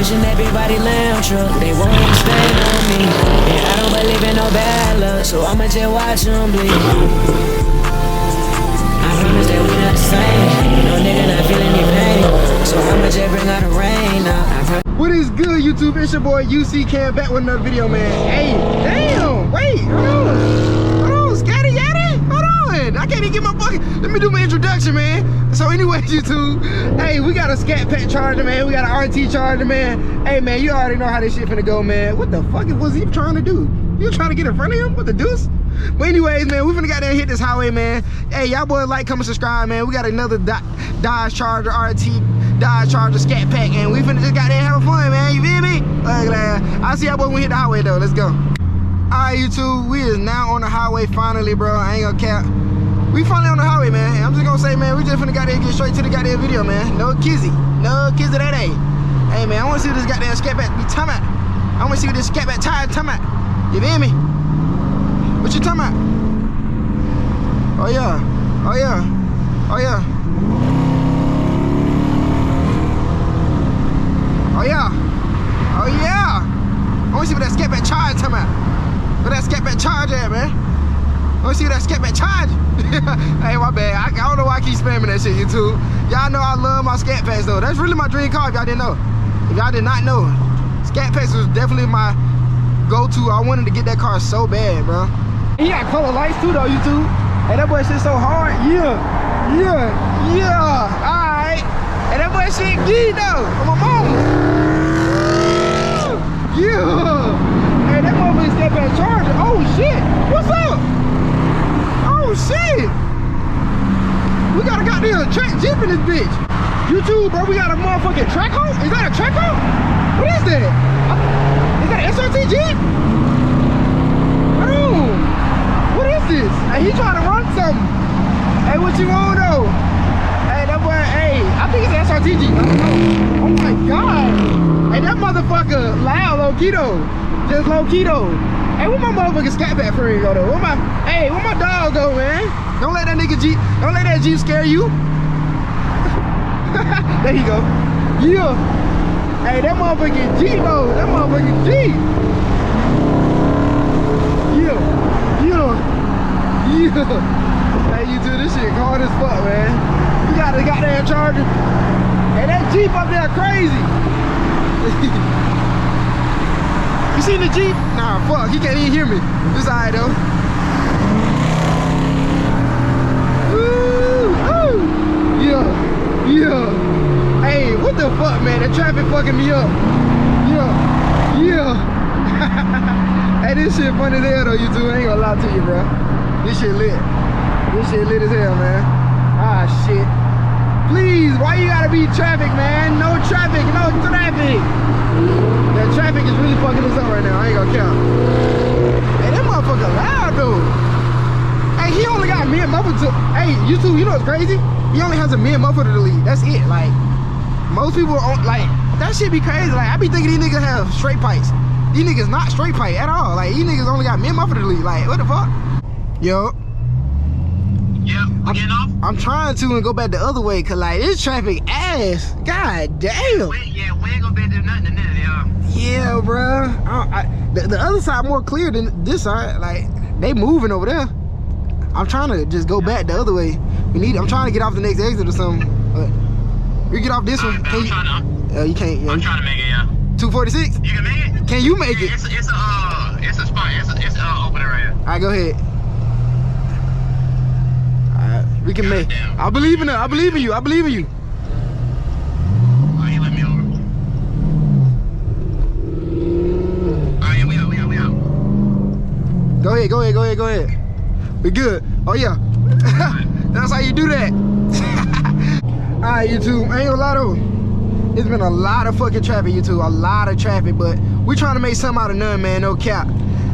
pushing everybody lamb truck. They won't stand on me. And I don't believe in no bad luck, so I'ma just watch them bleed. I promise that we not the same. No nigga not feeling any pain, so I'ma just bring out the rain now. What is good, YouTube? It's your boy YouseeCam back with another video, man. Hey, damn, wait, hold on, Scatty Yaddy, hold on. I can't even get my bucket. Let me do my introduction, man. So anyways, YouTube, hey, we got a Scatpack charger, man. We got an RT charger, man. Hey, man, you already know how this shit finna go, man. What the fuck was he trying to do? You trying to get in front of him? What the deuce? But anyways, man, we finna got there and hit this highway, man. Hey, y'all boys like, comment, subscribe, man. We got another Dodge Charger RT Dodge Charger Scatpack, and we finna just got there and have fun, man. You feel me? I'll see y'all boys when we hit the highway, though. Let's go. Alright, YouTube, we is now on the highway finally, bro. I ain't gonna cap. We finally on the highway, man. I'm just gonna say, man, we just finna got there and get straight to the goddamn video, man. No kizzy. No kizzy that day. Hey, man, I wanna see what this goddamn Scatpack be talking about. I wanna see what this Scatpack tire talking about. You feel me? What you talking about? Oh yeah. Oh yeah. Oh yeah. Oh yeah. Oh yeah. I wanna see what that Scatpack charge talking about. Where that Scatpack charge at, man? I wanna see what that Scatpack charge. Hey, my bad. I don't know why I keep spamming that shit, YouTube. Y'all know I love my Scatpacks though. That's really my dream car if y'all didn't know. If y'all did not know, Scatpacks was definitely my go-to. I wanted to get that car so bad, bro. He got color lights too though, YouTube. Hey, that boy shit so hard. Yeah. Yeah. Yeah. Alright. And that boy shit geek though. On my mama. Yeah. Hey, that motherfucker Scatpack charger. Oh shit. What's up? Oh shit. We got a goddamn track Jeep in this bitch. YouTube, bro, we got a motherfucking track home? Is that a track home? What is that? Is that an SRT Jeep? Oh, what is this? Hey, he trying to run something. Hey, what you want though? Hey, that boy, hey, I think it's an SRT Jeep. I don't know. Oh my God. Hey, that motherfucker loud low-key though. Just low-key though. Hey, where my motherfucking Scatpack friend go though? Where my dog go, man? Don't let that nigga Jeep, don't let that Jeep scare you. There you go. Yeah. Hey, that motherfucking Jeep though. That motherfucking Jeep. Yeah. Yeah. Yeah. Hey, you do this shit hard as fuck, man. You got the goddamn charger. Hey, that Jeep up there crazy. You seen the Jeep? Nah, fuck. He can't even hear me. It's alright though. Woo! Woo! Yeah. Yeah. Hey, what the fuck, man? The traffic fucking me up. Yeah. Yeah. Hey, this shit funny as hell though, YouTube. I ain't gonna lie to you, bro. This shit lit. This shit lit as hell, man. Ah, shit. Please, why you gotta be traffic, man? No traffic, no traffic. That traffic is really fucking us up right now. I ain't gonna count. Hey, that motherfucker loud though. Hey, he only got me and muffler to. Hey, YouTube, you know what's crazy? He only has a mid muffler to delete. That's it. Like, most people don't, like, that shit be crazy. Like, I be thinking these niggas have straight pipes. These niggas not straight pipe at all. Like, these niggas only got mid muffler to delete. Like, what the fuck? Yo. Yeah, we getting off? I'm trying to and go back the other way, cause like this traffic ass. God damn. We ain't gonna be able to do nothing in there, yeah. Yeah, bro. The other side more clear than this side. Like, they moving over there. I'm trying to just go back the other way. I'm trying to get off the next exit or something. But we get off this one. Can you can't. Yeah. I'm trying to make it, yeah. 246? You can make it? Can you make it? It's a spot. It's open right here. Alright, go ahead. Alright, we can make it. I believe in it. I believe in you. I believe in you. Oh, you let me over. Alright, yeah, we out. Go ahead. We good. Oh yeah. That's how you do that. Alright, YouTube. I ain't gonna lie though. It's been a lot of fucking traffic, YouTube. A lot of traffic, but we trying to make something out of none, man. No cap.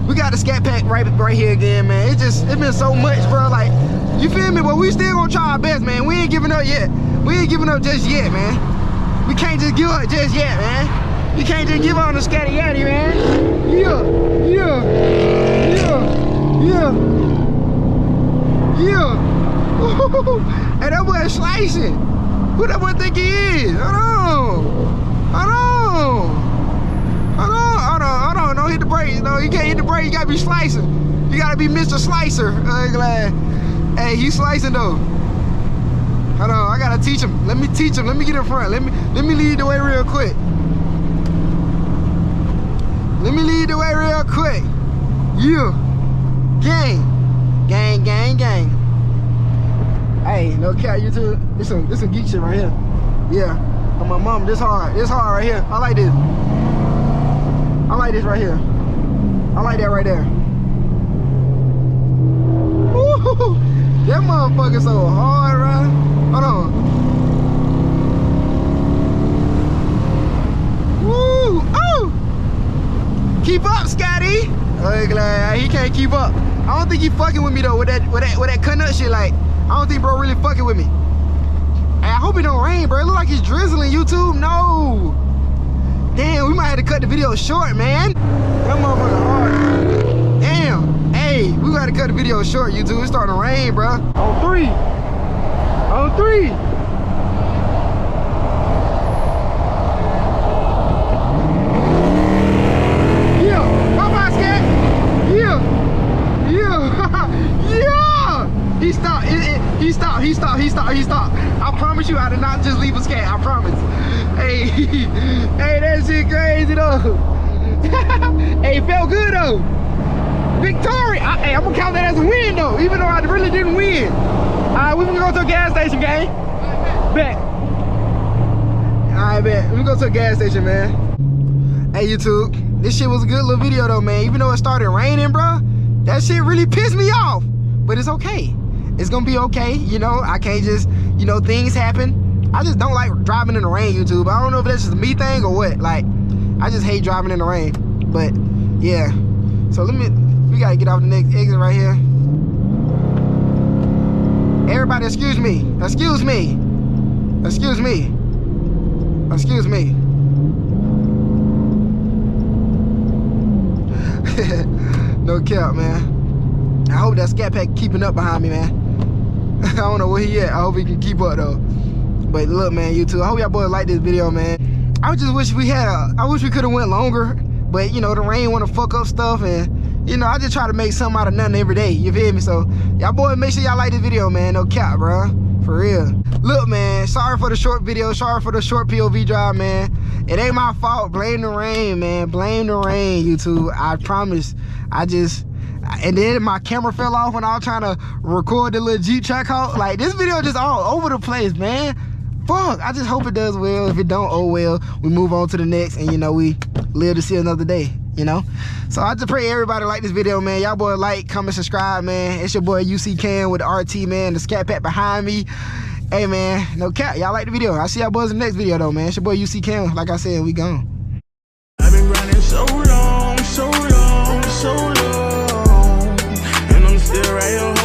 We got the Scatpack right here again, man. It's been so much, bro. Like, you feel me? But we still gonna try our best, man. We ain't giving up yet. We ain't giving up just yet, man. We can't just give up just yet, man. You can't just give up on the Scatty Yaddy, man. Yeah. Hey, that boy is slicing. Who that boy think he is? Hold on. though. You can't hit the brake. You gotta be slicing. You gotta be Mr. Slicer. Glad. Hey, he's slicing though. Hold on, I gotta teach him. Let me teach him. Let me get in front. Let me lead the way real quick. Let me lead the way real quick. Yeah. Gang. Gang, gang, gang. Hey, no cap, you too. This some geek shit right here. Yeah. On my mom, this hard. This hard right here. I like this. I like this right here. I like that right there. Woo! That motherfucker so hard, right? Hold on. Woo! Oh! Keep up, Scotty. Oh, glad he can't keep up. I don't think he fucking with me though with that cut nut shit. Like, I don't think bro really fucking with me. Hey, I hope it don't rain, bro. It look like it's drizzling. YouTube, no. Damn, we might have to cut the video short, man. That motherfucker hard. Damn. Hey, we gotta cut the video short, YouTube. It's starting to rain, bro. On 3. On 3. Yeah. Bye-bye, Scat. Yeah. Yeah. Yeah. He stopped. He stopped. He stopped. He stopped. He stopped. I promise you, I did not just leave a Scat. I promise. Hey. Hey, that shit crazy, though. Hey, it felt good, though. Victoria! Hey, I'm gonna count that as a win though, even though I really didn't win. Alright, we're gonna go to a gas station, gang. Bet. Alright, bet. We're gonna go to a gas station, man. Hey, YouTube. This shit was a good little video though, man. Even though it started raining, bro, that shit really pissed me off. But it's okay. It's gonna be okay. You know, I can't just, you know, things happen. I just don't like driving in the rain, YouTube. I don't know if that's just a me thing or what. Like, I just hate driving in the rain. But, yeah. So we gotta get off the next exit right here. Everybody, excuse me. Excuse me. Excuse me. Excuse me. No cap, man. I hope that Scatpack keeping up behind me, man. I don't know where he at. I hope he can keep up though. But look, man, YouTube, I hope y'all boys like this video, man. I just wish we I wish we could have went longer, but you know, the rain wanna fuck up stuff, and you know, I just try to make something out of nothing every day, you feel me? So y'all boys, make sure y'all like this video, man. No cap, bro, for real. Look, man, sorry for the short video, sorry for the short POV drive, man. It ain't my fault. Blame the rain, man. Blame the rain, YouTube. I promise. And then my camera fell off when I was trying to record the little Jeep track out. Like, this video just all over the place, man. Fuck, I just hope it does well. If it don't, oh well. We move on to the next, and you know, we live to see another day, you know? So I just pray everybody like this video, man. Y'all boy like, comment, subscribe, man. It's your boy YouseeCam with the RT, man. The Scatpack behind me. Hey, man, no cap. Y'all like the video. I'll see y'all boys in the next video, though, man. It's your boy YouseeCam. Like I said, we gone. I've been grinding so long, so long, so long, and I'm still right here.